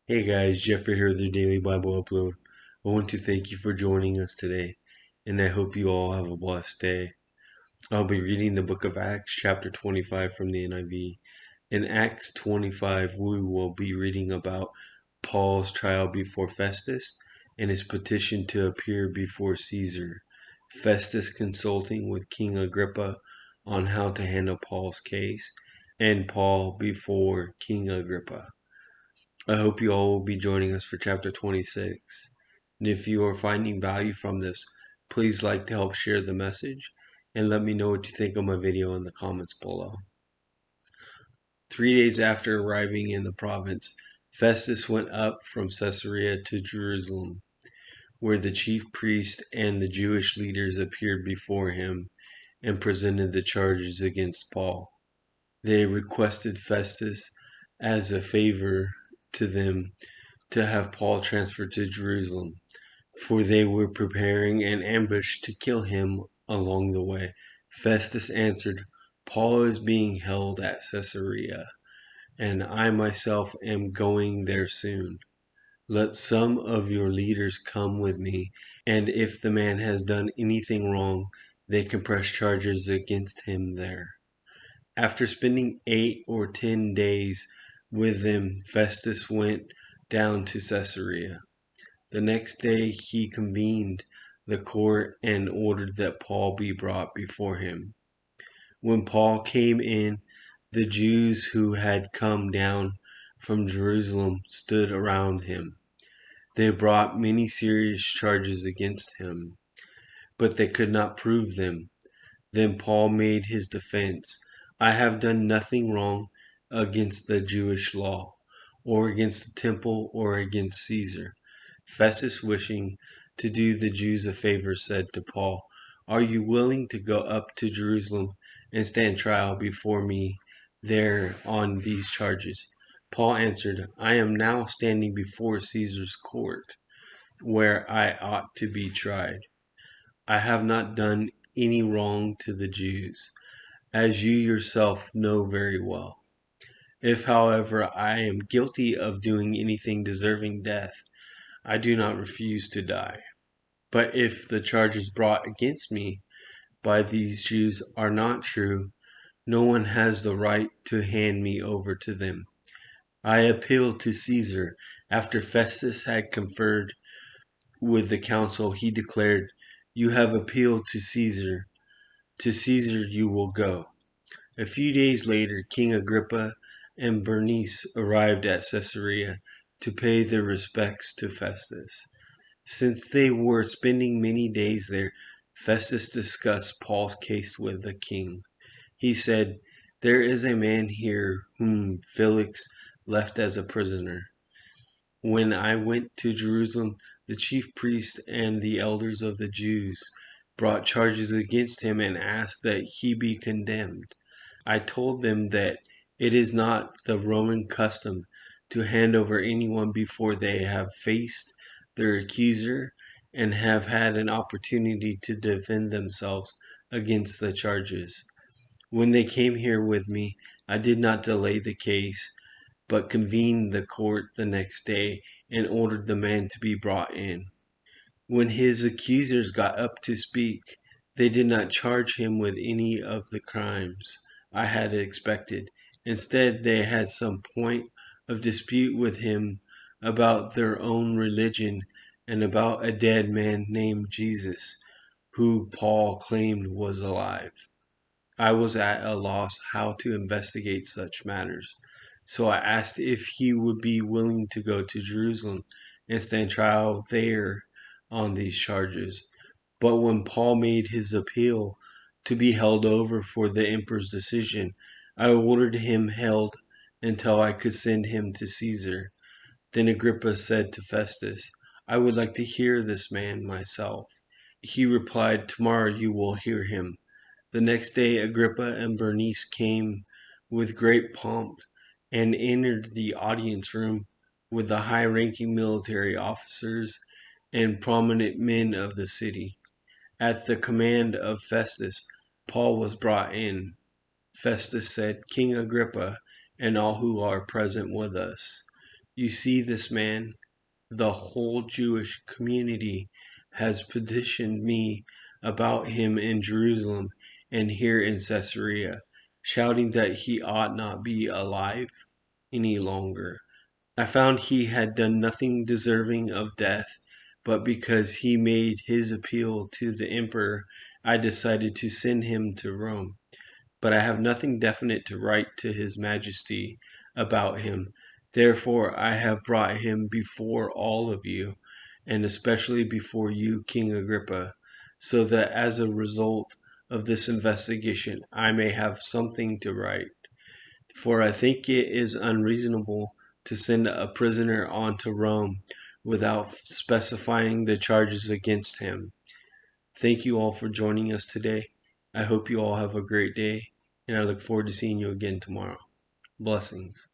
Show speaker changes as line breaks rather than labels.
Hey guys, Jeffrey here with your daily Bible upload. I want to thank you for joining us today, and I hope you all have a blessed day. I'll be reading the book of Acts, chapter 25 from the NIV. In Acts 25, we will be reading about Paul's trial before Festus and his petition to appear before Caesar. Festus consulting with King Agrippa on how to handle Paul's case, and Paul before King Agrippa. I hope you all will be joining us for chapter 26. And if you are finding value from this, please like to help share the message and let me know what you think of my video in the comments below. 3 days after arriving in the province, Festus went up from Caesarea to Jerusalem, where the chief priest and the Jewish leaders appeared before him and presented the charges against Paul. They requested Festus as a favor to them to have Paul transferred to Jerusalem, for they were preparing an ambush to kill him along the way. Festus answered, Paul is being held at Caesarea, and I myself am going there soon. Let some of your leaders come with me, and if the man has done anything wrong, they can press charges against him there. After spending 8 or 10 days with them, Festus went down to Caesarea. The next day he convened the court and ordered that Paul be brought before him. When Paul came in, the Jews who had come down from Jerusalem stood around him. They brought many serious charges against him, but they could not prove them. Then Paul made his defense. I have done nothing wrong against the Jewish law, or against the temple, or against Caesar. Festus, wishing to do the Jews a favor, said to Paul, Are you willing to go up to Jerusalem and stand trial before me there on these charges? Paul answered, I am now standing before Caesar's court, where I ought to be tried. I have not done any wrong to the Jews, as you yourself know very well. If, however, I am guilty of doing anything deserving death, I do not refuse to die. But if the charges brought against me by these Jews are not true, no one has the right to hand me over to them. I appeal to Caesar. After Festus had conferred with the council, he declared, You have appealed to Caesar. To Caesar you will go. A few days later, King Agrippa and Bernice arrived at Caesarea to pay their respects to Festus. Since they were spending many days there, Festus discussed Paul's case with the king. He said, There is a man here whom Felix left as a prisoner. When I went to Jerusalem, the chief priests and the elders of the Jews brought charges against him and asked that he be condemned. I told them that it is not the Roman custom to hand over anyone before they have faced their accuser and have had an opportunity to defend themselves against the charges. When they came here with me, I did not delay the case, but convened the court the next day and ordered the man to be brought in. When his accusers got up to speak, they did not charge him with any of the crimes I had expected. Instead, they had some point of dispute with him about their own religion and about a dead man named Jesus, who Paul claimed was alive. I was at a loss how to investigate such matters, so I asked if he would be willing to go to Jerusalem and stand trial there on these charges. But when Paul made his appeal to be held over for the emperor's decision, I ordered him held until I could send him to Caesar. Then Agrippa said to Festus, I would like to hear this man myself. He replied, Tomorrow you will hear him. The next day Agrippa and Bernice came with great pomp and entered the audience room with the high-ranking military officers and prominent men of the city. At the command of Festus, Paul was brought in. Festus said, King Agrippa, and all who are present with us, You see this man? The whole Jewish community has petitioned me about him in Jerusalem and here in Caesarea, shouting that he ought not be alive any longer. I found he had done nothing deserving of death, but because he made his appeal to the emperor, I decided to send him to Rome. But I have nothing definite to write to his majesty about him. Therefore I have brought him before all of you, and especially before you, King Agrippa, so that as a result of this investigation I may have something to write. For I think it is unreasonable to send a prisoner on to Rome without specifying the charges against him. Thank you all for joining us today. I hope you all have a great day, and I look forward to seeing you again tomorrow. Blessings.